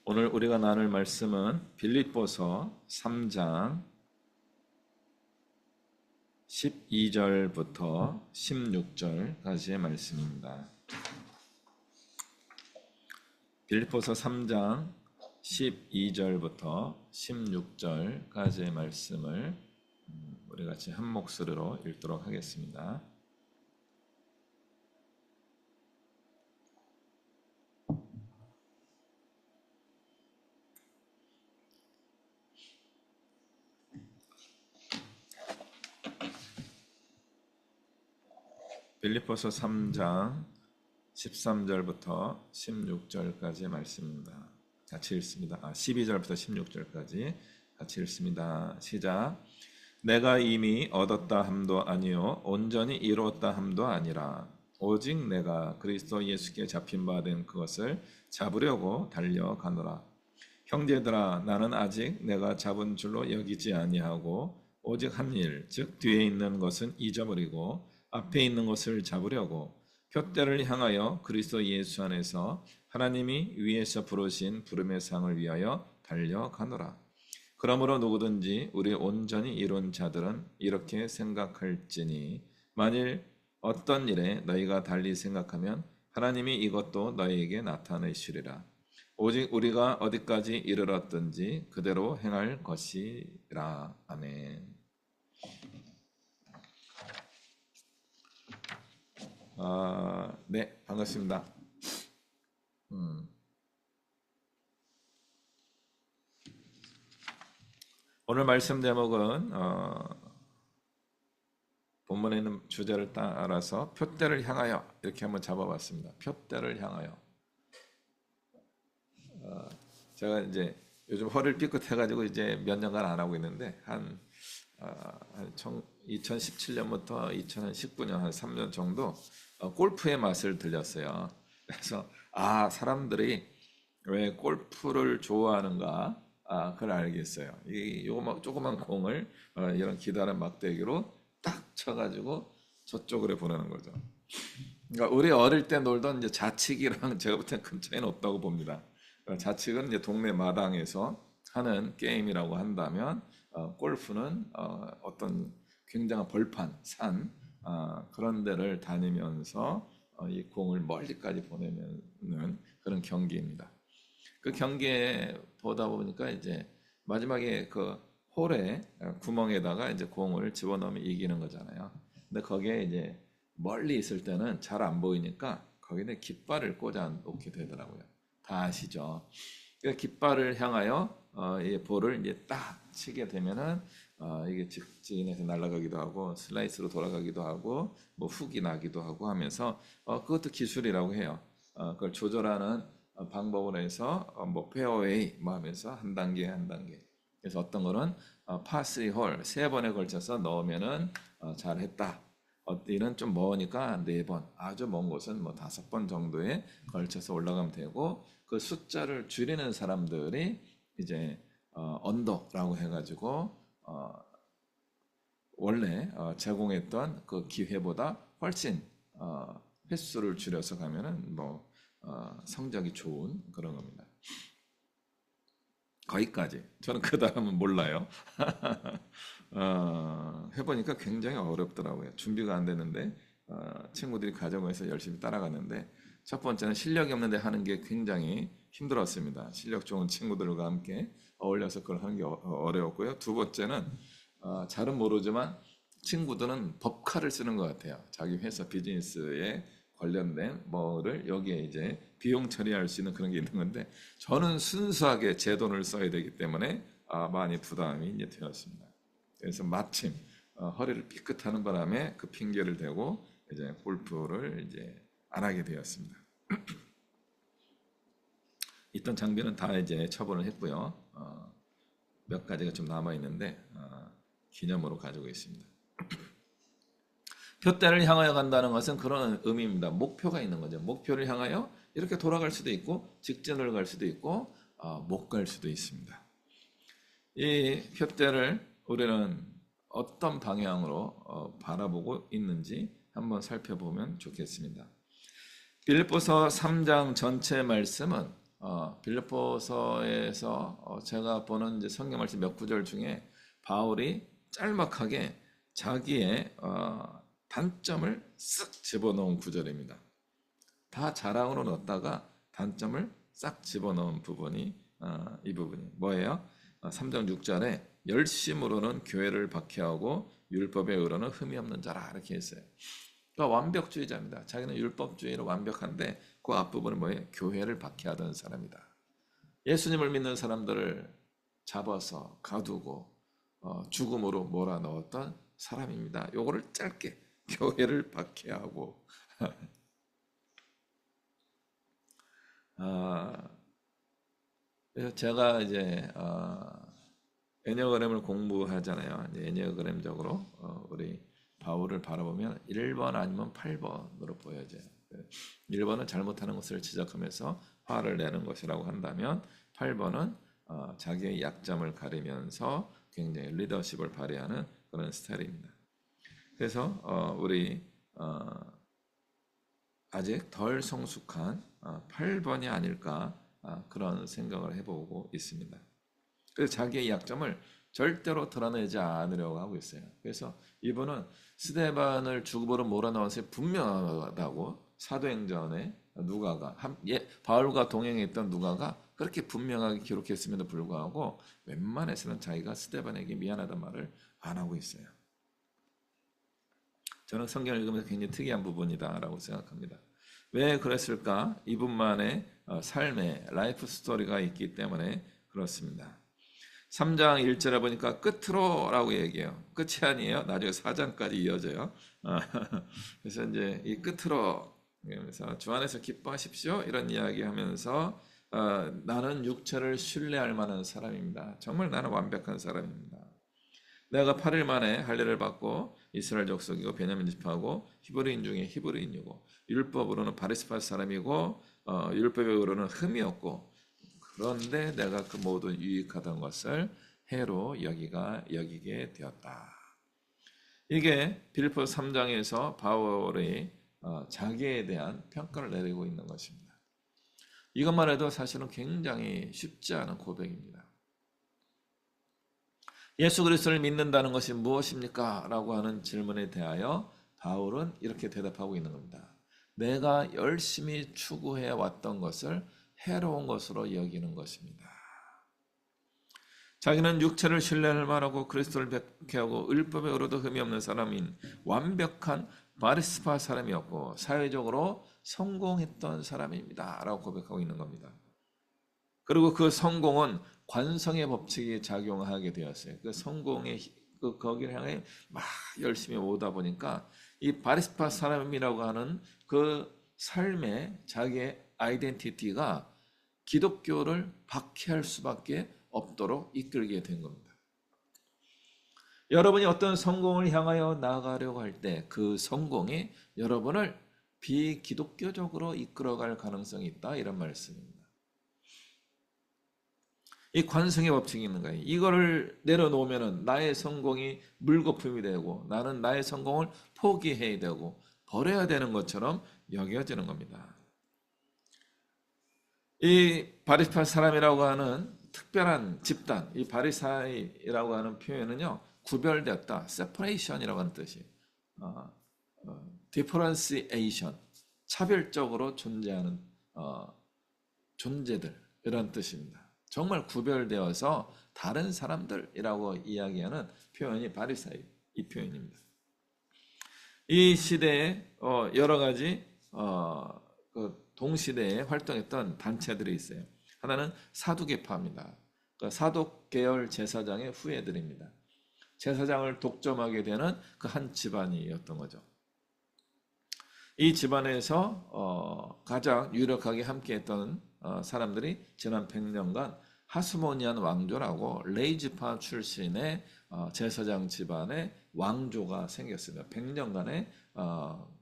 오늘 우리가 나눌 말씀은 빌립보서 3장 12절부터 16절까지의 말씀입니다. 빌립보서 3장 12절부터 16절까지의 말씀을 우리 같이 한 목소리로 읽도록 하겠습니다. 빌립보서 3장 13절부터 16절까지의 말씀입니다. 같이 읽습니다. 12절부터 16절까지 같이 읽습니다. 시작. 내가 이미 얻었다 함도 아니요 온전히 이루었다 함도 아니라 오직 내가 그리스도 예수께 잡힌 바 된 그것을 잡으려고 달려가노라. 형제들아, 나는 아직 내가 잡은 줄로 여기지 아니하고 오직 한 일, 즉 뒤에 있는 것은 잊어버리고 앞에 있는 것을 잡으려고 표대를 향하여 그리스도 예수 안에서 하나님이 위에서 부르신 부름의 상을 위하여 달려가노라. 그러므로 누구든지 우리 온전히 이룬 자들은 이렇게 생각할지니 만일 어떤 일에 너희가 달리 생각하면 하나님이 이것도 너희에게 나타내시리라. 오직 우리가 어디까지 이르렀든지 그대로 행할 것이라. 아멘. 네, 반갑습니다. 오늘 말씀 제목은 본문에 있는 주제를 따라서 표대를 향하여 이렇게 한번 잡아봤습니다. 표대를 향하여. 제가 이제 요즘 허리를 삐끗해가지고 이제 몇 년간 안 하고 있는데 한 2017년부터 2019년 한 3년 정도 골프의 맛을 들렸어요. 그래서 사람들이 왜 골프를 좋아하는가 그걸 알겠어요. 이 조그만 공을 이런 기다란 막대기로 딱 쳐가지고 저쪽으로 보내는 거죠. 그러니까 우리 어릴 때 놀던 이제 자치기랑 제가 볼 땐 큰 차이는 없다고 봅니다. 자치기는 이제 동네 마당에서 하는 게임이라고 한다면 골프는 어떤 굉장한 벌판, 산 그런 데를 다니면서 이 공을 멀리까지 보내는 그런 경기입니다. 그 경기에 보다 보니까 이제 마지막에 그 홀에 구멍에다가 이제 공을 집어넣으면 이기는 거잖아요. 근데 거기에 이제 멀리 있을 때는 잘 안 보이니까 거기에 깃발을 꽂아 놓게 되더라고요. 다 아시죠? 그 깃발을 향하여 이 볼을 이제 딱 치게 되면은 이게 직진해서 날아가기도 하고 슬라이스로 돌아가기도 하고 뭐 훅이 나기도 하고 하면서 그것도 기술이라고 해요. 그걸 조절하는 방법으로 해서 뭐 페어웨이 뭐 하면서 한 단계 한 단계. 그래서 어떤 거는 파3 홀 3번에 걸쳐서 넣으면은 잘했다. 어디는 좀 먼으니까 4번, 아주 먼 곳은 뭐 5번 정도에 걸쳐서 올라가면 되고 그 숫자를 줄이는 사람들이 이제 언더라고 해가지고 원래 제공했던 그 기회보다 훨씬 횟수를 줄여서 가면은 뭐 성적이 좋은 그런 겁니다. 거기까지. 저는 그 다음은 몰라요. 해보니까 굉장히 어렵더라고요. 준비가 안 되는데 친구들이 가정에서 열심히 따라갔는데 첫 번째는 실력이 없는데 하는 게 굉장히 힘들었습니다. 실력 좋은 친구들과 함께 어울려서 그걸 하는 게 어려웠고요. 두 번째는 잘은 모르지만 친구들은 법카를 쓰는 것 같아요. 자기 회사 비즈니스에 관련된 뭐를 여기에 이제 비용 처리할 수 있는 그런 게 있는 건데 저는 순수하게 제 돈을 써야 되기 때문에 많이 부담이 이제 되었습니다. 그래서 마침 허리를 삐끗하는 바람에 그 핑계를 대고 이제 골프를 이제 안 하게 되었습니다. 있던 장비는 다 이제 처분을 했고요. 몇 가지가 좀 남아 있는데 기념으로 가지고 있습니다. 표대를 향하여 간다는 것은 그런 의미입니다. 목표가 있는 거죠. 목표를 향하여 이렇게 돌아갈 수도 있고 직진을 갈 수도 있고 못 갈 수도 있습니다. 이 표대를 우리는 어떤 방향으로 바라보고 있는지 한번 살펴보면 좋겠습니다. 빌립보서 3장 전체 말씀은 빌립보서에서 제가 보는 이제 성경 말씀 몇 구절 중에 바울이 짤막하게 자기의 단점을 쓱 집어넣은 구절입니다. 다 자랑으로 넣었다가 단점을 싹 집어넣은 부분이 이 부분이 뭐예요? 3장 6절에 열심으로는 교회를 박해하고 율법의 의로는 흠이 없는 자라 이렇게 했어요. 그러니까 완벽주의자입니다. 자기는 율법주의로 완벽한데 그 앞부분은 뭐예요? 교회를 박해하던 사람이다. 예수님을 믿는 사람들을 잡아서 가두고 죽음으로 몰아넣었던 사람입니다. 요거를 짧게 교회를 박해하고 그래서 제가 이제 애니어그램을 공부하잖아요. 이제 애니어그램적으로 우리 바울을 바라보면 1번 아니면 8번으로 보여져요. 1번은 잘못하는 것을 지적하면서 화를 내는 것이라고 한다면 8번은 자기의 약점을 가리면서 굉장히 리더십을 발휘하는 그런 스타일입니다. 그래서 우리 아직 덜 성숙한 8번이 아닐까 그런 생각을 해보고 있습니다. 그래서 자기의 약점을 절대로 드러내지 않으려고 하고 있어요. 그래서 이분은 스데반을 죽음으로 몰아넣은 것이 분명하다고 사도행전에 누가가 바울과 동행했던 누가가 그렇게 분명하게 기록했음에도 불구하고 웬만해서는 자기가 스데반에게 미안하다는 말을 안 하고 있어요. 저는 성경을 읽으면서 굉장히 특이한 부분이다라고 생각합니다. 왜 그랬을까? 이분만의 삶의 라이프 스토리가 있기 때문에 그렇습니다. 3장 1절에 보니까 끝으로라고 얘기해요. 끝이 아니에요. 나중에 4장까지 이어져요. 그래서 이제 이 끝으로 그래서 주 안에서 기뻐하십시오 이런 이야기하면서 나는 육체를 신뢰할 만한 사람입니다. 정말 나는 완벽한 사람입니다. 내가 8일 만에 할례를 받고 이스라엘 족속이고 베냐민 지파고 히브리인 중에 히브리인이고 율법으로는 바리새파 사람이고 율법의 의로는 흠이 없고 그런데 내가 그 모든 유익하던 것을 해로 여기게 되었다. 이게 빌립보 3장에서 바울이 자기에 대한 평가를 내리고 있는 것입니다. 이것만 해도 사실은 굉장히 쉽지 않은 고백입니다. 예수 그리스도를 믿는다는 것이 무엇입니까? 라고 하는 질문에 대하여 바울은 이렇게 대답하고 있는 겁니다. 내가 열심히 추구해 왔던 것을 해로운 것으로 여기는 것입니다. 자기는 육체를 신뢰할 만하고 그리스도를 백해하고 율법의 의로도 흠이 없는 사람인 완벽한 바리새파 사람이었고 사회적으로 성공했던 사람입니다. 라고 고백하고 있는 겁니다. 그리고 그 성공은 관성의 법칙이 작용하게 되었어요. 그 성공의 거기를 향해 막 열심히 오다 보니까 이 바리새파 사람이라고 하는 그 삶의 자기의 아이덴티티가 기독교를 박해할 수밖에 없도록 이끌게 된 겁니다. 여러분이 어떤 성공을 향하여 나아가려고 할 때 그 성공이 여러분을 비기독교적으로 이끌어갈 가능성이 있다 이런 말씀입니다. 이 관성의 법칙이 있는 거예요. 이거를 내려놓으면 나의 성공이 물거품이 되고 나는 나의 성공을 포기해야 되고 버려야 되는 것처럼 여겨지는 겁니다. 이 바리새파 사람이라고 하는 특별한 집단, 이 바리사이라고 하는 표현은요, 구별되었다, separation이라고 하는 뜻이, differentiation, 차별적으로 존재하는 존재들 이런 뜻입니다. 정말 구별되어서 다른 사람들이라고 이야기하는 표현이 바리사이 이 표현입니다. 이 시대에 여러 가지 동시대에 활동했던 단체들이 있어요. 하나는 사두개파입니다. 그러니까 사독 계열 제사장의 후예들입니다. 제사장을 독점하게 되는 그 한 집안이었던 거죠. 이 집안에서 가장 유력하게 함께했던 사람들이 지난 100년간 하스모니안 왕조라고 레이지파 출신의 제사장 집안의 왕조가 생겼습니다. 100년간의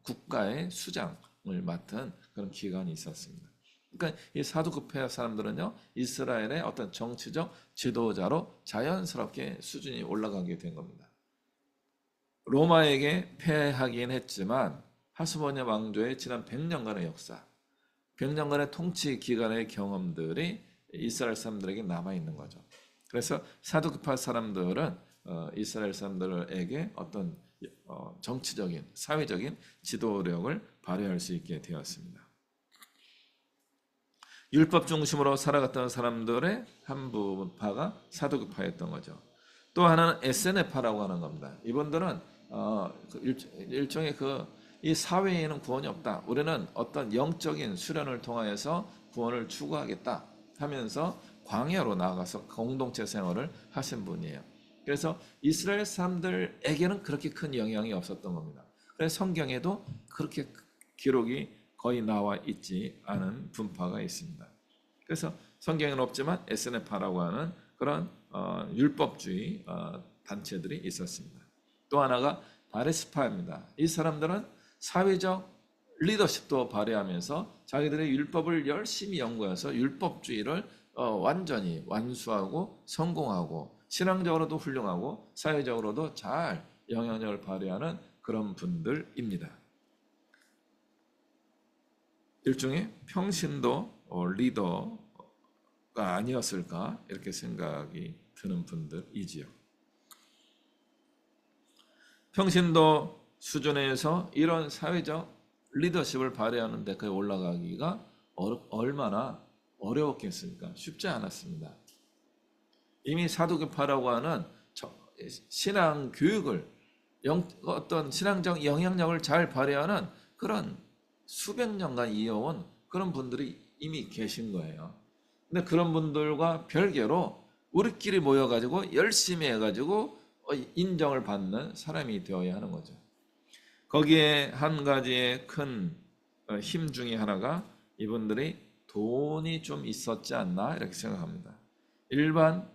국가의 수장을 맡은 그런 기간이 있었습니다. 그러니까 이 사두개파 사람들은요, 이스라엘의 어떤 정치적 지도자로 자연스럽게 수준이 올라가게 된 겁니다. 로마에게 패하긴 했지만 하스모니아 왕조의 지난 100년간의 역사, 100년간의 통치 기간의 경험들이 이스라엘 사람들에게 남아 있는 거죠. 그래서 사두개파 사람들은 이스라엘 사람들에게 어떤 정치적인, 사회적인 지도력을 발휘할 수 있게 되었습니다. 율법 중심으로 살아갔던 사람들의 한 부파가 사두개파였던 거죠. 또 하나는 에세네파라고 하는 겁니다. 이분들은 일종의 이 사회에는 구원이 없다. 우리는 어떤 영적인 수련을 통하여서 구원을 추구하겠다 하면서 광야로 나가서 공동체 생활을 하신 분이에요. 그래서 이스라엘 사람들에게는 그렇게 큰 영향이 없었던 겁니다. 그래서 성경에도 그렇게 기록이 거의 나와 있지 않은 분파가 있습니다. 그래서 성경에는 없지만 에스네파라고 하는 그런 율법주의 단체들이 있었습니다. 또 하나가 바리새파입니다. 이 사람들은 사회적 리더십도 발휘하면서 자기들의 율법을 열심히 연구해서 율법주의를 완전히 완수하고 성공하고 신앙적으로도 훌륭하고 사회적으로도 잘 영향력을 발휘하는 그런 분들입니다. 일종의 평신도 리더가 아니었을까 이렇게 생각이 드는 분들이지요. 평신도 수준에서 이런 사회적 리더십을 발휘하는 데까지 올라가기가 얼마나 어려웠겠습니까? 쉽지 않았습니다. 이미 사두개파라고 하는 신앙 교육을 어떤 신앙적 영향력을 잘 발휘하는 그런 수백 년간 이어온 그런 분들이 이미 계신 거예요. 근데 그런 분들과 별개로 우리끼리 모여가지고 열심히 해가지고 인정을 받는 사람이 되어야 하는 거죠. 거기에 한 가지의 큰 힘 중에 하나가 이분들이 돈이 좀 있었지 않나 이렇게 생각합니다. 일반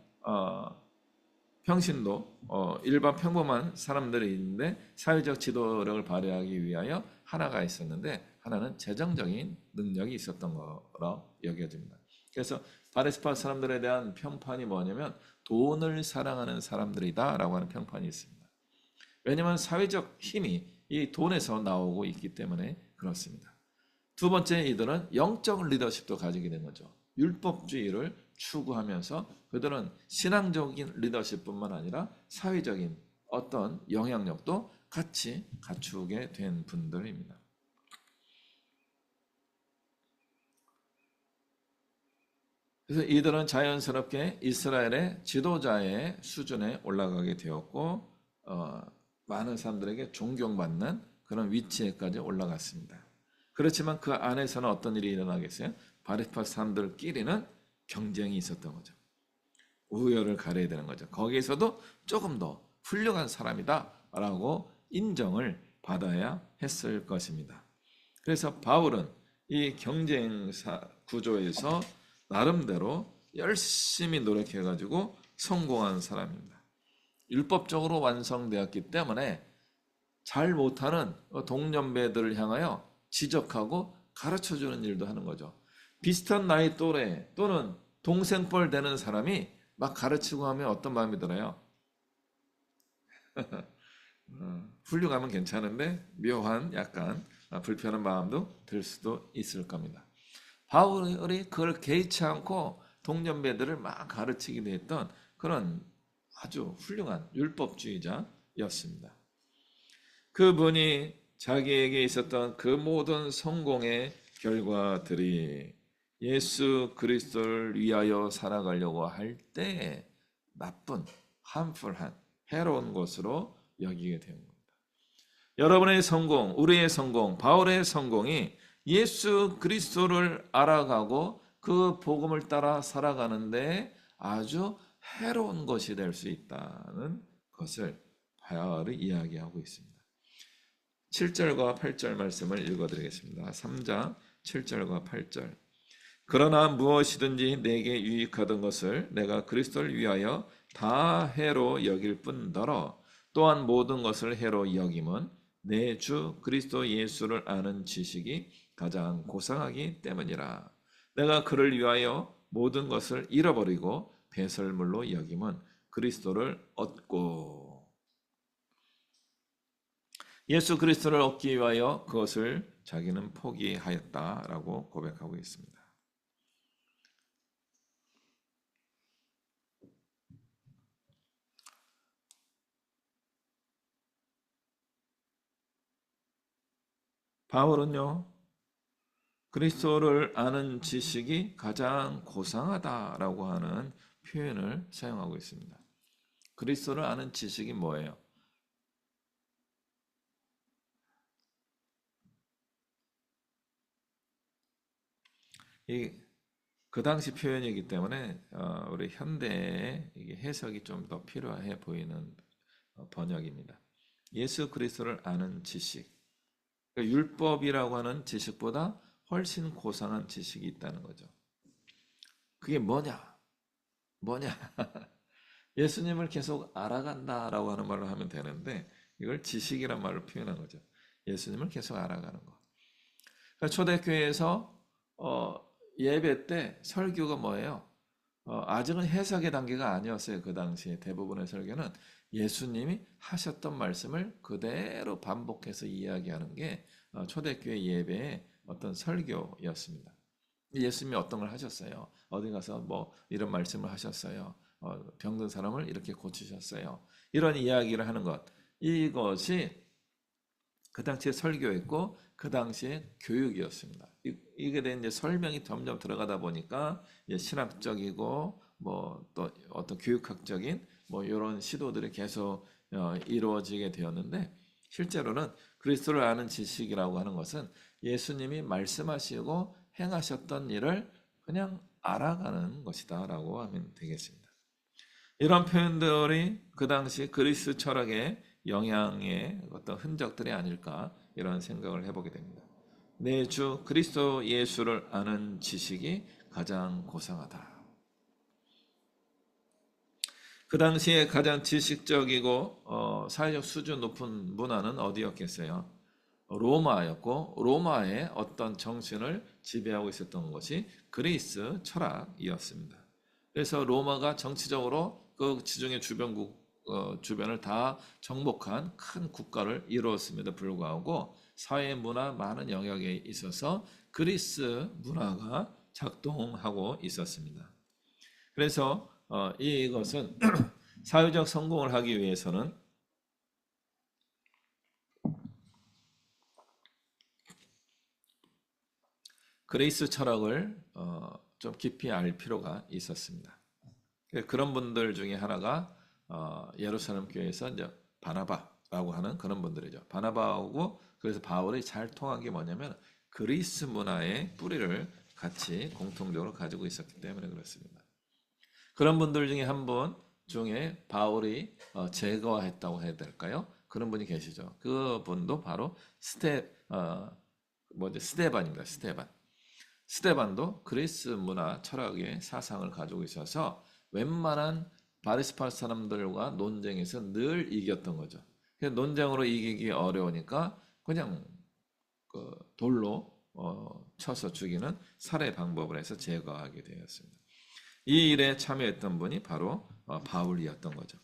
평신도 일반 평범한 사람들이 있는데 사회적 지도력을 발휘하기 위하여 하나가 있었는데 하나는 재정적인 능력이 있었던 거라 여겨집니다. 그래서 바리새파 사람들에 대한 평판이 뭐냐면 돈을 사랑하는 사람들이다라고 하는 평판이 있습니다. 왜냐하면 사회적 힘이 이 돈에서 나오고 있기 때문에 그렇습니다. 두 번째, 이들은 영적 리더십도 가지게 된 거죠. 율법주의를 추구하면서 그들은 신앙적인 리더십뿐만 아니라 사회적인 어떤 영향력도 같이 갖추게 된 분들입니다. 그래서 이들은 자연스럽게 이스라엘의 지도자의 수준에 올라가게 되었고 많은 사람들에게 존경받는 그런 위치에까지 올라갔습니다. 그렇지만 그 안에서는 어떤 일이 일어나겠어요? 바리새파 사람들끼리는 경쟁이 있었던 거죠. 우열을 가려야 되는 거죠. 거기에서도 조금 더 훌륭한 사람이다 라고 인정을 받아야 했을 것입니다. 그래서 바울은 이 경쟁 구조에서 나름대로 열심히 노력해가지고 성공한 사람입니다. 율법적으로 완성되었기 때문에 잘 못하는 동년배들을 향하여 지적하고 가르쳐주는 일도 하는 거죠. 비슷한 나이 또래 또는 동생뻘 되는 사람이 막 가르치고 하면 어떤 마음이 들어요? 훌륭하면 괜찮은데 묘한 약간 불편한 마음도 들 수도 있을 겁니다. 바울이 그걸 개의치 않고 동년배들을 막 가르치기도 했던 그런 아주 훌륭한 율법주의자였습니다. 그분이 자기에게 있었던 그 모든 성공의 결과들이 예수 그리스도를 위하여 살아가려고 할 때 나쁜, 함풀한, 해로운 것으로 여기게 된 겁니다. 여러분의 성공, 우리의 성공, 바울의 성공이 예수 그리스도를 알아가고 그 복음을 따라 살아가는데 아주 해로운 것이 될 수 있다는 것을 바울이 이야기하고 있습니다. 7절과 8절 말씀을 읽어드리겠습니다. 3장 7절과 8절. 그러나 무엇이든지 내게 유익하던 것을 내가 그리스도를 위하여 다 해로 여길 뿐더러 또한 모든 것을 해로 여김은 내 주 그리스도 예수를 아는 지식이 가장 고상하기 때문이라. 내가 그를 위하여 모든 것을 잃어버리고 배설물로 여김은 그리스도를 얻고 예수 그리스도를 얻기 위하여 그것을 자기는 포기하였다라고 고백하고 있습니다. 바울은요, 그리스도를 아는 지식이 가장 고상하다라고 하는 표현을 사용하고 있습니다. 그리스도를 아는 지식이 뭐예요? 그 당시 표현이기 때문에 우리 현대에 이게 해석이 좀 더 필요해 보이는 번역입니다. 예수 그리스도를 아는 지식. 그러니까 율법이라고 하는 지식보다 훨씬 고상한 지식이 있다는 거죠. 그게 뭐냐? 뭐냐? 예수님을 계속 알아간다라고 하는 말을 하면 되는데 이걸 지식이란 말로 표현한 거죠. 예수님을 계속 알아가는 거. 그러니까 초대교회에서 예배 때 설교가 뭐예요? 아직은 해석의 단계가 아니었어요. 그 당시에 대부분의 설교는 예수님이 하셨던 말씀을 그대로 반복해서 이야기하는 게 초대교회 예배의 어떤 설교였습니다. 예수님이 어떤 걸 하셨어요? 어디 가서 뭐 이런 말씀을 하셨어요. 병든 사람을 이렇게 고치셨어요. 이런 이야기를 하는 것. 이것이 그 당시에 설교였고 그 당시에 교육이었습니다. 이게 된 이제 설명이 점점 들어가다 보니까 이제 신학적이고 뭐 또 어떤 교육학적인 뭐 이런 시도들이 계속 이루어지게 되었는데 실제로는 그리스도를 아는 지식이라고 하는 것은 예수님이 말씀하시고 행하셨던 일을 그냥 알아가는 것이다라고 하면 되겠습니다. 이런 표현들이 그 당시 그리스 철학의 영향의 어떤 흔적들이 아닐까 이런 생각을 해보게 됩니다. 내 주 그리스도 예수를 아는 지식이 가장 고상하다. 그 당시에 가장 지식적이고 사회적 수준 높은 문화는 어디였겠어요? 로마였고 로마의 어떤 정신을 지배하고 있었던 것이 그리스 철학이었습니다. 그래서 로마가 정치적으로 그 지중해 주변국 주변을 다 정복한 큰 국가를 이루었음에도 불구하고 사회 문화 많은 영역에 있어서 그리스 문화가 작동하고 있었습니다. 그래서 이것은 사회적 성공을 하기 위해서는 그리스 철학을 좀 깊이 알 필요가 있었습니다. 그런 분들 중에 하나가 예루살렘 교회에서 이제 바나바라고 하는 그런 분들이죠. 바나바하고 그래서 바울이 잘 통한 게 뭐냐면 그리스 문화의 뿌리를 같이 공통적으로 가지고 있었기 때문에 그렇습니다. 그런 분들 중에 한 분 중에 바울이 제거했다고 해야 될까요? 그런 분이 계시죠. 그 분도 바로 스데반입니다. 스데반. 스데반도 그리스 문화 철학의 사상을 가지고 있어서 웬만한 바리스파 사람들과 논쟁에서 늘 이겼던 거죠. 논쟁으로 이기기 어려우니까 그냥 그 돌로 쳐서 죽이는 살해 방법을 해서 제거하게 되었습니다. 이 일에 참여했던 분이 바로 바울이었던 거죠.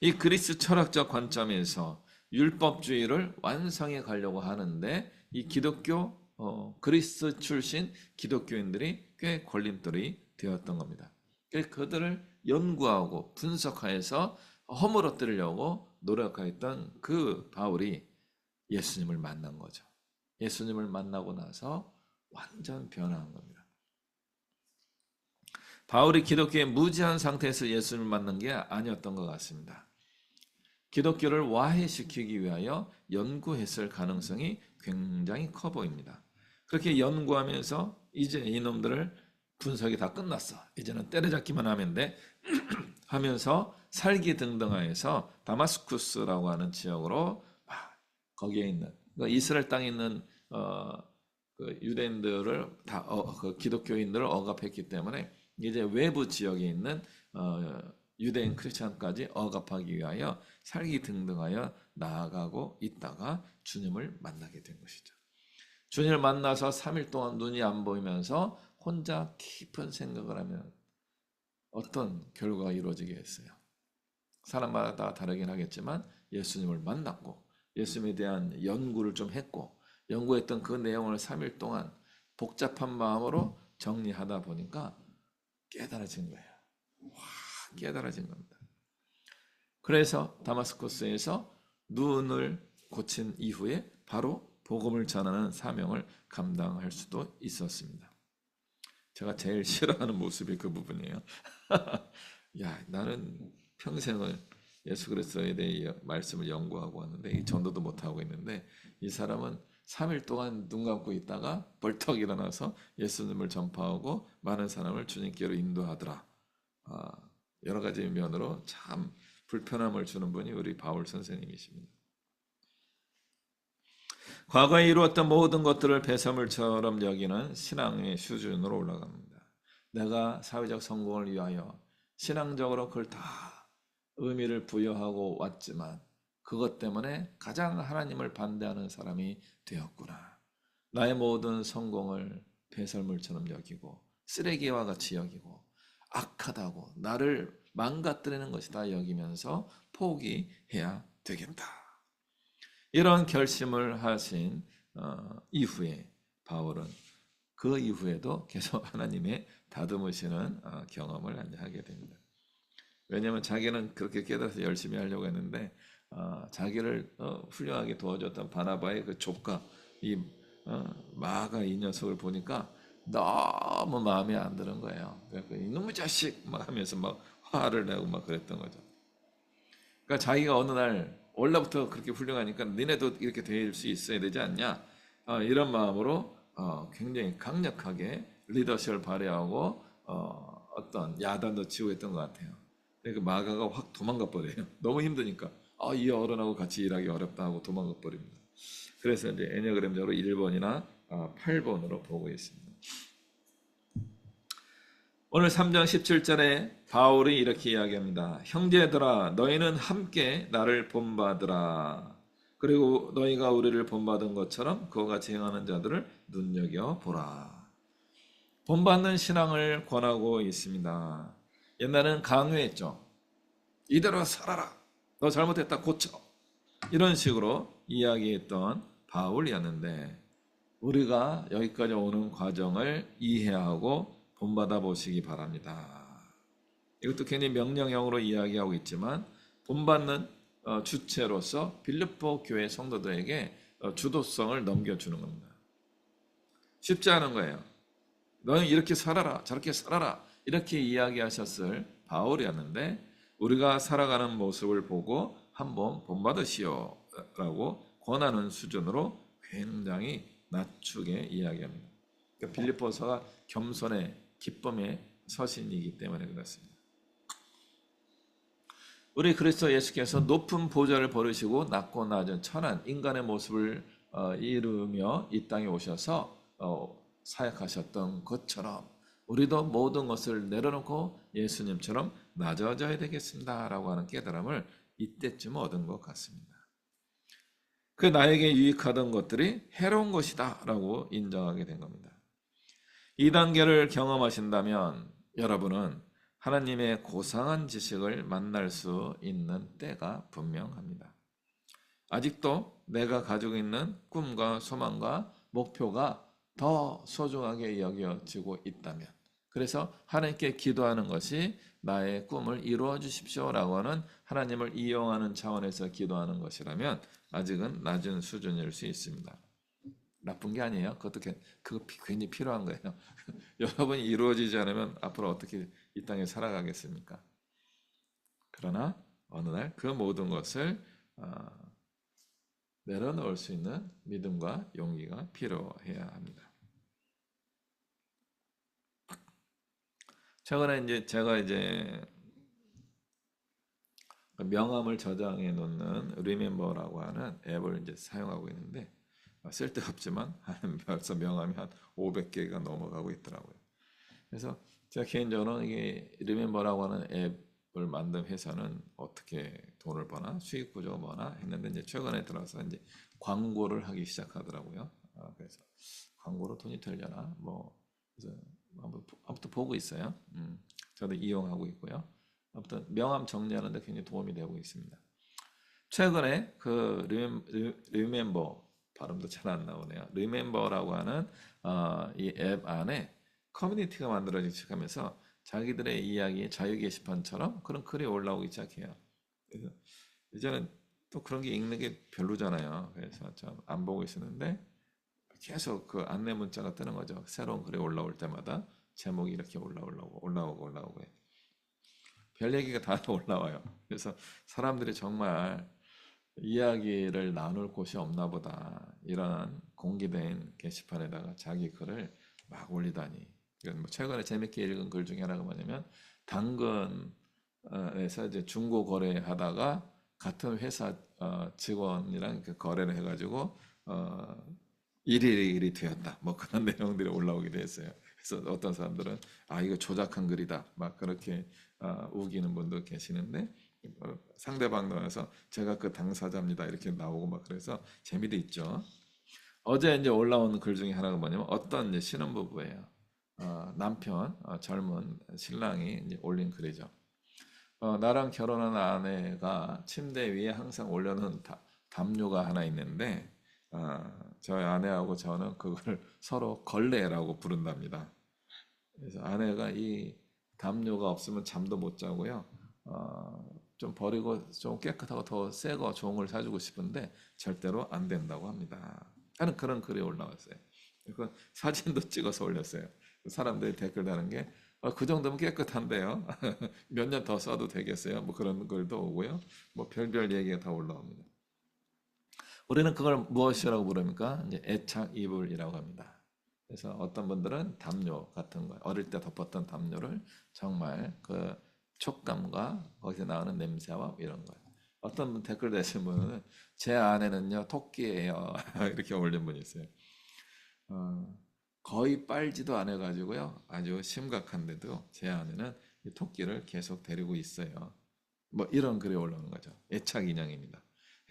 이 그리스 철학적 관점에서 율법주의를 완성해 가려고 하는데 이 기독교 그리스 출신 기독교인들이 꽤 걸림돌이 되었던 겁니다. 그들을 연구하고 분석해서 허물어뜨리려고 노력했던 그 바울이 예수님을 만난 거죠. 예수님을 만나고 나서 완전 변화한 겁니다. 바울이 기독교의 무지한 상태에서 예수님을 만난 게 아니었던 것 같습니다. 기독교를 와해시키기 위하여 연구했을 가능성이 굉장히 커 보입니다. 그렇게 연구하면서 이제 이놈들을 분석이 다 끝났어. 이제는 때려잡기만 하면 돼. 하면서 살기등등하여서 다마스쿠스라고 하는 지역으로 거기에 있는 이스라엘 땅에 있는 그 유대인들을 다 그 기독교인들을 억압했기 때문에 이제 외부 지역에 있는 유대인 크리스천까지 억압하기 위하여 살기등등하여 나아가고 있다가 주님을 만나게 된 것이죠. 주님을 만나서 3일 동안 눈이 안 보이면서 혼자 깊은 생각을 하면 어떤 결과가 이루어지겠어요? 사람마다 다르긴 하겠지만 예수님을 만났고 예수님에 대한 연구를 좀 했고 연구했던 그 내용을 3일 동안 복잡한 마음으로 정리하다 보니까 깨달아진 거예요. 깨달아진 겁니다. 그래서 다마스커스에서 눈을 고친 이후에 바로 복음을 전하는 사명을 감당할 수도 있었습니다. 제가 제일 싫어하는 모습이 그 부분이에요. 야, 나는 평생을 예수 그리스도에 대해 말씀을 연구하고 왔는데 이 전도도 못하고 있는데 이 사람은 3일 동안 눈 감고 있다가 벌떡 일어나서 예수님을 전파하고 많은 사람을 주님께로 인도하더라. 여러 가지 면으로 참 불편함을 주는 분이 우리 바울 선생님이십니다. 과거에 이루었던 모든 것들을 배설물처럼 여기는 신앙의 수준으로 올라갑니다. 내가 사회적 성공을 위하여 신앙적으로 그걸 다 의미를 부여하고 왔지만 그것 때문에 가장 하나님을 반대하는 사람이 되었구나. 나의 모든 성공을 배설물처럼 여기고 쓰레기와 같이 여기고 악하다고 나를 망가뜨리는 것이다 여기면서 포기해야 되겠다. 이런 결심을 하신 이후에 바울은 그 이후에도 계속 하나님의 다듬으시는 경험을 하게 됩니다. 왜냐하면 자기는 그렇게 깨달아서 열심히 하려고 했는데 자기를 훌륭하게 도와줬던 바나바의 그 조카 이 마가 이 녀석을 보니까 너무 마음에 안 드는 거예요. 그래서 이놈의 자식 막 하면서 막 화를 내고 막 그랬던 거죠. 그러니까 자기가 어느 날 원래부터 그렇게 훌륭하니까 니네도 이렇게 될 수 있어야 되지 않냐 이런 마음으로 굉장히 강력하게 리더십을 발휘하고 어떤 야단도 치고 했던 것 같아요. 그러니까 마가가 확 도망가 버려요. 너무 힘드니까 이 어른하고 같이 일하기 어렵다 하고 도망가 버립니다. 그래서 이제 애니어그램적으로 1번이나 8번으로 보고 있습니다. 오늘 3장 17절에 바울이 이렇게 이야기합니다. 형제들아 너희는 함께 나를 본받으라. 그리고 너희가 우리를 본받은 것처럼 그와 같이 행하는 자들을 눈여겨보라. 본받는 신앙을 권하고 있습니다. 옛날에는 강요했죠. 이대로 살아라. 너 잘못했다 고쳐. 이런 식으로 이야기했던 바울이었는데 우리가 여기까지 오는 과정을 이해하고 본받아 보시기 바랍니다. 이것도 괜히 명령형으로 이야기하고 있지만 본받는 주체로서 빌립보 교회 성도들에게 주도성을 넘겨주는 겁니다. 쉽지 않은 거예요. 너는 이렇게 살아라 저렇게 살아라 이렇게 이야기하셨을 바울이었는데 우리가 살아가는 모습을 보고 한번 본받으시오 라고 권하는 수준으로 굉장히 낮추게 이야기합니다. 그러니까 빌립보서가 겸손의 기쁨의 서신이기 때문에 그렇습니다. 우리 그리스도 예수께서 높은 보좌를 버리시고 낮고 낮은 천한 인간의 모습을 이루며 이 땅에 오셔서 사역하셨던 것처럼 우리도 모든 것을 내려놓고 예수님처럼 낮아져야 되겠습니다 라고 하는 깨달음을 이때쯤 얻은 것 같습니다. 그 나에게 유익하던 것들이 해로운 것이다 라고 인정하게 된 겁니다. 이 단계를 경험하신다면 여러분은 하나님의 고상한 지식을 만날 수 있는 때가 분명합니다. 아직도 내가 가지고 있는 꿈과 소망과 목표가 더 소중하게 여겨지고 있다면 그래서 하나님께 기도하는 것이 나의 꿈을 이루어 주십시오라고 하는 하나님을 이용하는 차원에서 기도하는 것이라면 아직은 낮은 수준일 수 있습니다. 나쁜 게 아니에요. 그거 괜히 필요한 거예요. 여러분이 이루어지지 않으면 앞으로 어떻게 이 땅에 살아가겠습니까? 그러나 어느 날 그 모든 것을 내려놓을 수 있는 믿음과 용기가 필요해야 합니다. 최근에 제가 명함을 저장해 놓는 리멤버라고 하는 앱을 사용하고 있는데 쓸데없지만 벌써 명함이 한 500개가 넘어가고 있더라고요. 그래서 제가 개인적으로 이게 리멤버라고 하는 앱을 만든 회사는 어떻게 돈을 버나 수익 구조가 뭐나 했는데 최근에 들어서 광고를 하기 시작하더라고요. 그래서 광고로 돈이 되려나 그래서 아무튼 보고 있어요. 저도 이용하고 있고요. 아무튼 명함 정리하는 데 굉장히 도움이 되고 있습니다. 최근에 그 리멤버 발음도 잘 안 나오네요. Remember라고 하는 이 앱 안에 커뮤니티가 만들어지기 시작하면서 자기들의 이야기 자유 게시판처럼 그런 글이 올라오기 시작해요. 그래서 이제는 또 그런 게 읽는 게 별로잖아요. 그래서 좀 안 보고 있었는데 계속 그 안내 문자가 뜨는 거죠. 새로운 글이 올라올 때마다 제목이 이렇게 올라오고 해요. 별 얘기가 다 올라와요. 그래서 사람들이 정말 이야기를 나눌 곳이 없나 보다. 이런 공개된 게시판에다가 자기 글을 막 올리다니. 뭐 최근에 재밌게 읽은 글 중에 하나가 뭐냐면 당근에서 이제 중고 거래하다가 같은 회사 직원이랑 그 거래를 해가지고 일이 되었다. 뭐 그런 내용들이 올라오기도 했어요. 그래서 어떤 사람들은 이거 조작한 글이다. 막 그렇게 우기는 분도 계시는데 상대방에서 제가 그 당사자입니다. 이렇게 나오고 막 그래서 재미도 있죠. 어제 이제 올라온 글 중에 하나가 뭐냐면 어떤 이제 신혼부부예요. 남편 젊은 신랑이 이제 올린 글이죠. 나랑 결혼한 아내가 침대 위에 항상 올려놓은 담요가 하나 있는데 저희 아내하고 저는 그걸 서로 걸레라고 부른답니다. 그래서 아내가 이 담요가 없으면 잠도 못 자고요. 좀 버리고 좀 깨끗하고 더 새 거 좋은 걸 사주고 싶은데 절대로 안 된다고 합니다. 하는 그런 글이 올라왔어요. 그 사진도 찍어서 올렸어요. 사람들이 댓글 다는 게 그 정도면 깨끗한데요. 몇 년 더 써도 되겠어요? 뭐 그런 글도 오고요. 뭐 별별 얘기가 다 올라옵니다. 우리는 그걸 무엇이라고 부릅니까? 이제 애착 이불이라고 합니다. 그래서 어떤 분들은 담요 같은 거, 어릴 때 덮었던 담요를 정말 그 촉감과 거기서 나오는 냄새와 이런 거. 어떤 분 댓글 내신 분은 제 아내는요 토끼예요 이렇게 올린 분이 있어요. 어, 거의 빨지도 않아 가지고요 아주 심각한데도 제 아내는 이 토끼를 계속 데리고 있어요. 뭐 이런 글이 올라오는 거죠. 애착 인형입니다.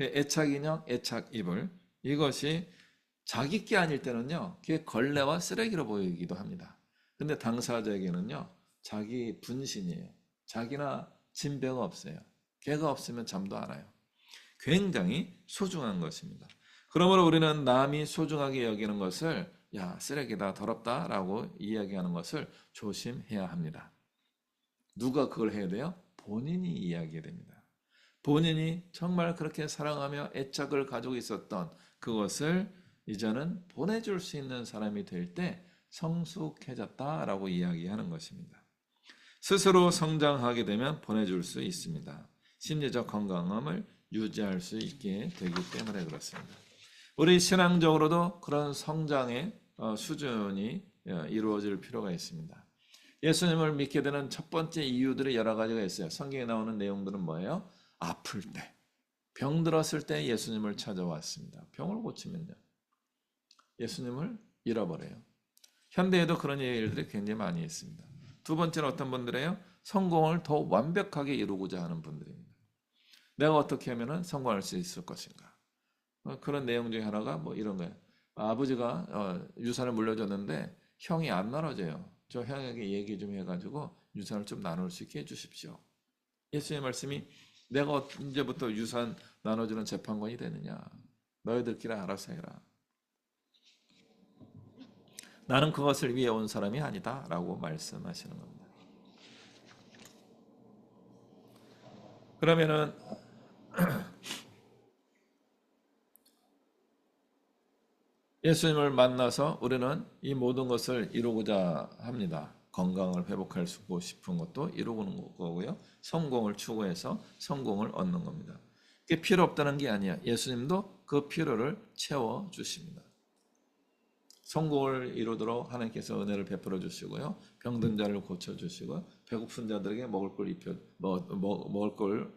애착 인형, 애착 이불 이것이 자기 게 아닐 때는요, 그게 걸레와 쓰레기로 보이기도 합니다. 근데 당사자에게는요, 자기 분신이에요. 자기나 진배가 없어요. 걔가 없으면 잠도 안 와요. 굉장히 소중한 것입니다. 그러므로 우리는 남이 소중하게 여기는 것을 야, 쓰레기다, 더럽다라고 이야기하는 것을 조심해야 합니다. 누가 그걸 해야 돼요? 본인이 이야기해야 됩니다. 본인이 정말 그렇게 사랑하며 애착을 가지고 있었던 그것을 이제는 보내줄 수 있는 사람이 될 때 성숙해졌다라고 이야기하는 것입니다. 스스로 성장하게 되면 보내줄 수 있습니다. 심리적 건강함을 유지할 수 있게 되기 때문에 그렇습니다. 우리 신앙적으로도 그런 성장의 수준이 이루어질 필요가 있습니다. 예수님을 믿게 되는 첫 번째 이유들이 여러 가지가 있어요. 성경에 나오는 내용들은 뭐예요? 아플 때, 병 들었을 때 예수님을 찾아왔습니다. 병을 고치면요. 예수님을 잃어버려요. 현대에도 그런 일들이 굉장히 많이 있습니다. 두 번째는 어떤 분들이에요? 성공을 더 완벽하게 이루고자 하는 분들입니다. 내가 어떻게 하면 성공할 수 있을 것인가? 그런 내용 중에 하나가 뭐 이런 거예요. 아버지가 유산을 물려줬는데 형이 안 나눠줘요. 저 형에게 얘기 좀 해가지고 유산을 좀 나눌 수 있게 해주십시오. 예수의 말씀이 내가 언제부터 유산 나눠주는 재판관이 되느냐? 너희들끼리 알아서 해라. 나는 그것을 위해 온 사람이 아니다 라고 말씀하시는 겁니다. 그러면은 예수님을 만나서 우리는 이 모든 것을 이루고자 합니다. 건강을 회복할 수 싶은 것도 이루는 거고요. 성공을 추구해서 성공을 얻는 겁니다. 그게 필요 없다는 게 아니야. 예수님도 그 필요를 채워주십니다. 성공을 이루도록 하나님께서 은혜를 베풀어 주시고요. 병든 자를 고쳐 주시고 배고픈 자들에게 먹을 걸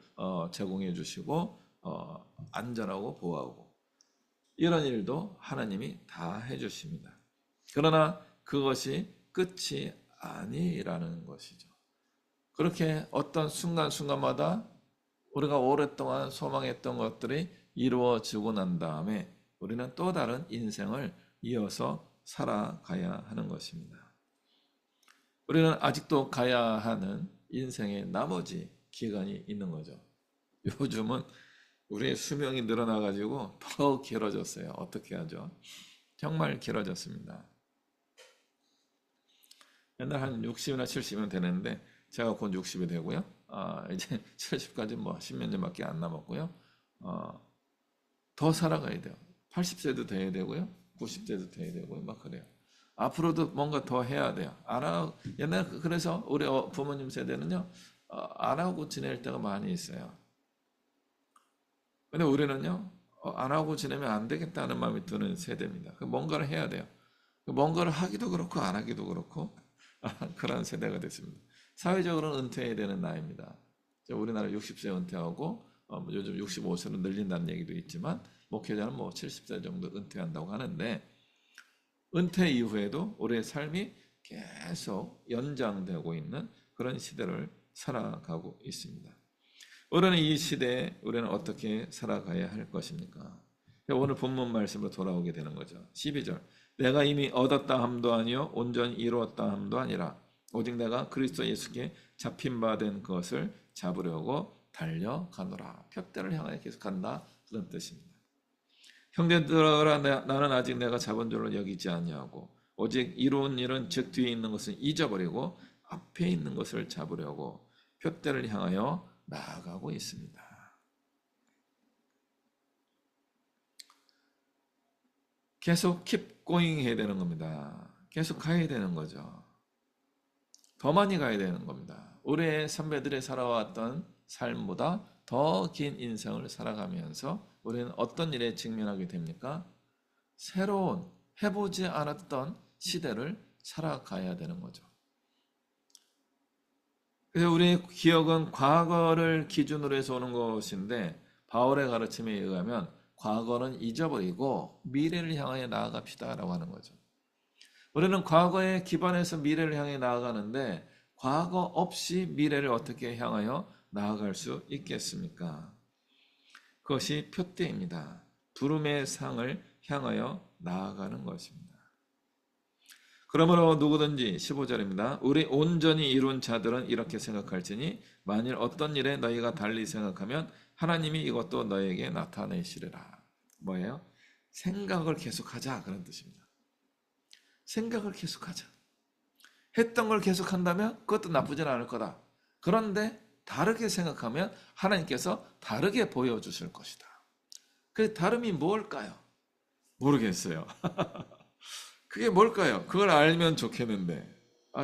제공해 주시고 안전하고 보호하고 이런 일도 하나님이 다 해주십니다. 그러나 그것이 끝이 아니라는 것이죠. 그렇게 어떤 순간순간마다 우리가 오랫동안 소망했던 것들이 이루어지고 난 다음에 우리는 또 다른 인생을 이어서 살아가야 하는 것입니다. 우리는 아직도 가야 하는 인생의 나머지 기간이 있는 거죠. 요즘은 우리의 수명이 늘어나가지고 더 길어졌어요. 어떻게 하죠? 정말 길어졌습니다. 옛날 한 60이나 70이면 되는데 제가 곧 60이 되고요. 이제 70까지 뭐 10몇 년밖에 안 남았고요. 더 살아가야 돼요. 80세도 돼야 되고요. 90세도 돼야 되고요. 막 그래요. 앞으로도 뭔가 더 해야 돼요. 옛날 그래서 우리 부모님 세대는요. 안 하고 지낼 때가 많이 있어요. 근데 우리는요. 안 하고 지내면 안 되겠다는 마음이 드는 세대입니다. 뭔가를 해야 돼요. 뭔가를 하기도 그렇고 안 하기도 그렇고 그런 세대가 됐습니다. 사회적으로는 은퇴해야 되는 나이입니다. 우리나라 60세 은퇴하고 요즘 65세로 늘린다는 얘기도 있지만 목회자는 뭐 70세 정도 은퇴한다고 하는데 은퇴 이후에도 우리의 삶이 계속 연장되고 있는 그런 시대를 살아가고 있습니다. 우리는 이 시대에 우리는 어떻게 살아가야 할 것입니까? 오늘 본문 말씀으로 돌아오게 되는 거죠. 12절 내가 이미 얻었다 함도 아니요 온전히 이루었다 함도 아니라 오직 내가 그리스도 예수께 잡힌 바 된 것을 잡으려고 달려가노라. 푯대를 향하여 계속 간다 그런 뜻입니다. 형제들아 나는 아직 내가 잡은 줄로 여기지 아니하고 오직 이루은 일은 즉 뒤에 있는 것은 잊어버리고 앞에 있는 것을 잡으려고 푯대를 향하여 나아가고 있습니다. 계속 keep going 해야 되는 겁니다. 계속 가야 되는 거죠. 더 많이 가야 되는 겁니다. 우리의 선배들이 살아왔던 삶보다 더 긴 인생을 살아가면서 우리는 어떤 일에 직면하게 됩니까? 새로운 해보지 않았던 시대를 살아가야 되는 거죠. 그래서 우리의 기억은 과거를 기준으로 해서 오는 것인데 바울의 가르침에 의하면 과거는 잊어버리고 미래를 향하여 나아갑시다라고 하는 거죠. 우리는 과거에 기반해서 미래를 향해 나아가는데 과거 없이 미래를 어떻게 향하여 나아갈 수 있겠습니까? 그것이 푯대입니다. 부름의 상을 향하여 나아가는 것입니다. 그러므로 누구든지 15절입니다. 우리 온전히 이룬 자들은 이렇게 생각할지니 만일 어떤 일에 너희가 달리 생각하면 하나님이 이것도 너에게 나타내시리라. 뭐예요? 생각을 계속하자 그런 뜻입니다. 생각을 계속하자. 했던 걸 계속한다면 그것도 나쁘진 않을 거다. 그런데 다르게 생각하면 하나님께서 다르게 보여주실 것이다. 그 다름이 뭘까요? 모르겠어요. 그게 뭘까요? 그걸 알면 좋겠는데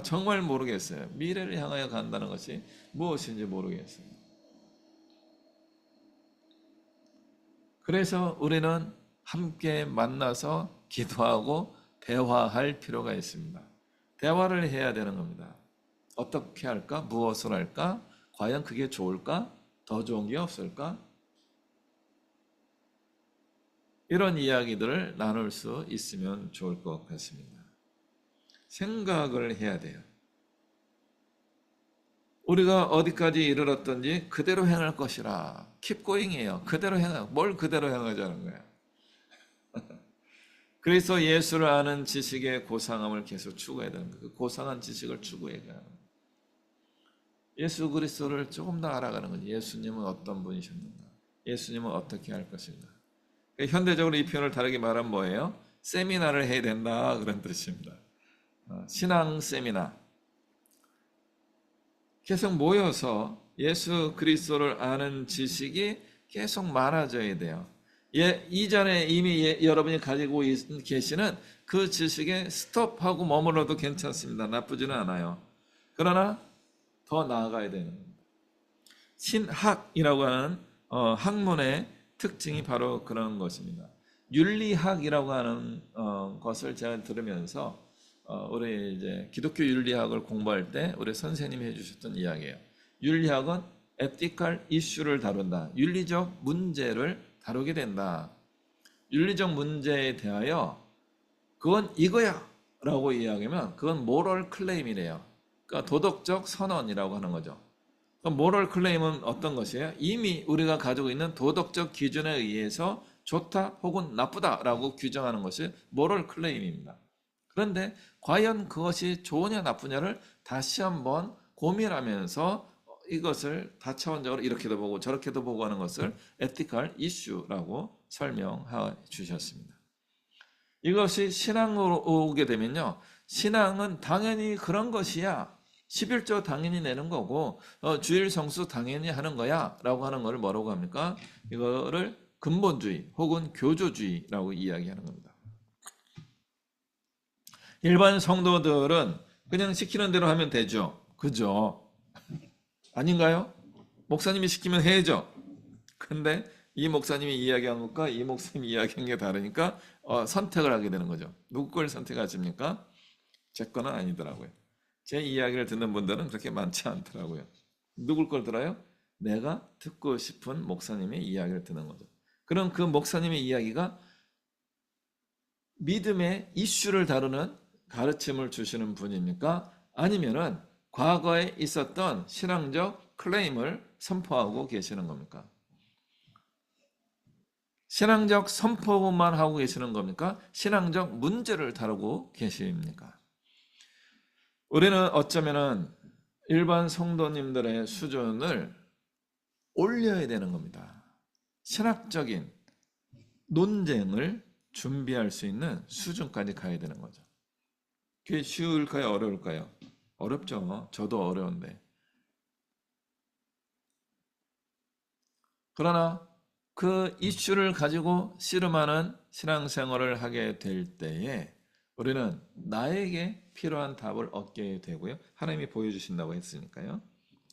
정말 모르겠어요. 미래를 향하여 간다는 것이 무엇인지 모르겠어요. 그래서 우리는 함께 만나서 기도하고 대화할 필요가 있습니다. 대화를 해야 되는 겁니다. 어떻게 할까? 무엇을 할까? 과연 그게 좋을까? 더 좋은 게 없을까? 이런 이야기들을 나눌 수 있으면 좋을 것 같습니다. 생각을 해야 돼요. 우리가 어디까지 이르렀던지 그대로 행할 것이라. keep going이에요. 그대로 뭘 그대로 행하자는 거야. 그래서 예수를 아는 지식의 고상함을 계속 추구해야 되는 거예요. 그 고상한 지식을 추구해야 돼요. 예수 그리스도를 조금 더 알아가는 거죠. 예수님은 어떤 분이셨는가? 예수님은 어떻게 할 것인가? 현대적으로 이 표현을 다르게 말하면 뭐예요? 세미나를 해야 된다 그런 뜻입니다. 신앙 세미나. 계속 모여서 예수 그리스도를 아는 지식이 계속 많아져야 돼요. 이전에 이미 여러분이 가지고 계시는 그 지식에 스톱하고 머물러도 괜찮습니다. 나쁘지는 않아요. 그러나 더 나아가야 되는 겁니다. 신학이라고 하는 학문의 특징이 바로 그런 것입니다. 윤리학이라고 하는 것을 제가 들으면서 우리 이제 기독교 윤리학을 공부할 때 우리 선생님이 해주셨던 이야기예요. 윤리학은 에티컬 이슈를 다룬다. 윤리적 문제를 다루게 된다. 윤리적 문제에 대하여 그건 이거야 라고 이야기하면 그건 모럴 클레임이래요. 그러니까 도덕적 선언이라고 하는 거죠. 모럴 클레임은 어떤 것이에요? 이미 우리가 가지고 있는 도덕적 기준에 의해서 좋다 혹은 나쁘다라고 규정하는 것이 모럴 클레임입니다. 그런데 과연 그것이 좋으냐 나쁘냐를 다시 한번 고민하면서 이것을 다차원적으로 이렇게도 보고 저렇게도 보고 하는 것을 에티컬 이슈라고 설명해 주셨습니다. 이것이 신앙으로 오게 되면요, 신앙은 당연히 그런 것이야, 11조 당연히 내는 거고 주일 성수 당연히 하는 거야 라고 하는 것을 뭐라고 합니까? 이거를 근본주의 혹은 교조주의라고 이야기하는 겁니다. 일반 성도들은 그냥 시키는 대로 하면 되죠. 그죠? 아닌가요? 목사님이 시키면 해야죠. 근데 이 목사님이 이야기한 것과 이 목사님이 이야기한 게 다르니까 선택을 하게 되는 거죠. 누구 걸 선택하십니까? 제 거는 아니더라고요. 제 이야기를 듣는 분들은 그렇게 많지 않더라고요. 누굴 걸 들어요? 내가 듣고 싶은 목사님의 이야기를 듣는 거죠. 그럼 그 목사님의 이야기가 믿음의 이슈를 다루는 가르침을 주시는 분입니까? 아니면은 과거에 있었던 신앙적 클레임을 선포하고 계시는 겁니까? 신앙적 선포만 하고 계시는 겁니까? 신앙적 문제를 다루고 계십니까? 우리는 어쩌면은 일반 성도님들의 수준을 올려야 되는 겁니다. 신학적인 논쟁을 준비할 수 있는 수준까지 가야 되는 거죠. 그게 쉬울까요? 어려울까요? 어렵죠. 저도 어려운데. 그러나 그 이슈를 가지고 씨름하는 신앙생활을 하게 될 때에 우리는 나에게 필요한 답을 얻게 되고요. 하나님이 보여주신다고 했으니까요.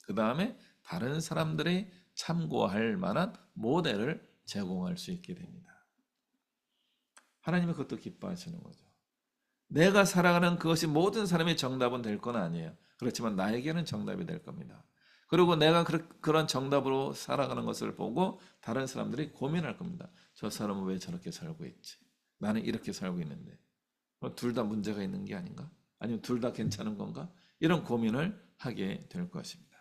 그 다음에 다른 사람들이 참고할 만한 모델을 제공할 수 있게 됩니다. 하나님이 그것도 기뻐하시는 거죠. 내가 살아가는 그것이 모든 사람의 정답은 될 건 아니에요. 그렇지만 나에게는 정답이 될 겁니다. 그리고 내가 그런 정답으로 살아가는 것을 보고 다른 사람들이 고민할 겁니다. 저 사람은 왜 저렇게 살고 있지? 나는 이렇게 살고 있는데. 둘 다 문제가 있는 게 아닌가? 아니면 둘 다 괜찮은 건가? 이런 고민을 하게 될 것입니다.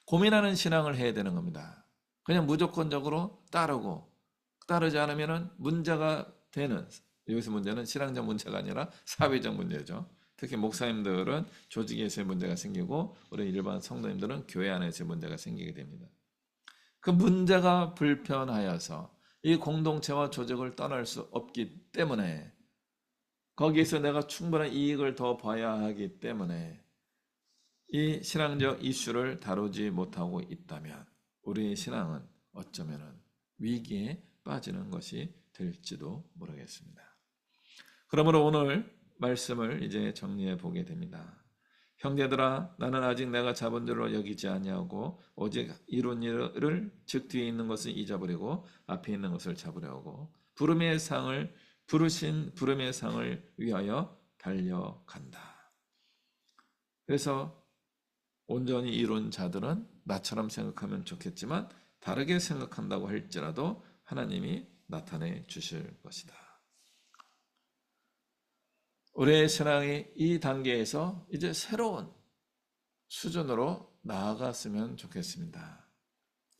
고민하는 신앙을 해야 되는 겁니다. 그냥 무조건적으로 따르지 않으면 문제가 되는, 여기서 문제는 신앙적 문제가 아니라 사회적 문제죠. 특히 목사님들은 조직에서의 문제가 생기고 우리 일반 성도님들은 교회 안에서의 문제가 생기게 됩니다. 그 문제가 불편하여서 이 공동체와 조직을 떠날 수 없기 때문에 거기에서 내가 충분한 이익을 더 봐야 하기 때문에 이 신앙적 이슈를 다루지 못하고 있다면 우리의 신앙은 어쩌면 위기에 빠지는 것이 될지도 모르겠습니다. 그러므로 오늘 말씀을 이제 정리해 보게 됩니다. 형제들아, 나는 아직 내가 잡은 줄로 여기지 아니하고 오직 이룬 일을 즉 뒤에 있는 것을 잊어버리고 앞에 있는 것을 잡으려 하고 부르신 부름의 상을 위하여 달려간다. 그래서 온전히 이룬 자들은 나처럼 생각하면 좋겠지만 다르게 생각한다고 할지라도 하나님이 나타내 주실 것이다. 우리의 신앙이 이 단계에서 이제 새로운 수준으로 나아갔으면 좋겠습니다.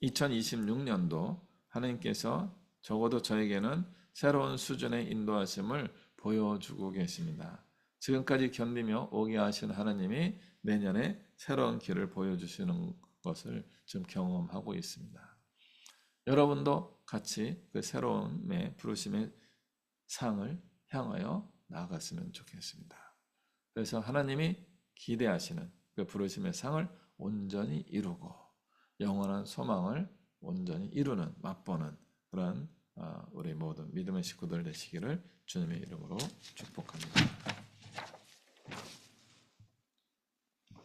2026년도 하나님께서 적어도 저에게는 새로운 수준의 인도하심을 보여주고 계십니다. 지금까지 견디며 오게 하신 하나님이 내년에 새로운 길을 보여주시는 것을 지금 경험하고 있습니다. 여러분도 같이 그 새로운 부르심의 상을 향하여 나아갔으면 좋겠습니다. 그래서 하나님이 기대하시는 그 부르심의 상을 온전히 이루고 영원한 소망을 온전히 이루는 맛보는 그런 우리 모든 믿음의 식구들 되시기를 주님의 이름으로 축복합니다.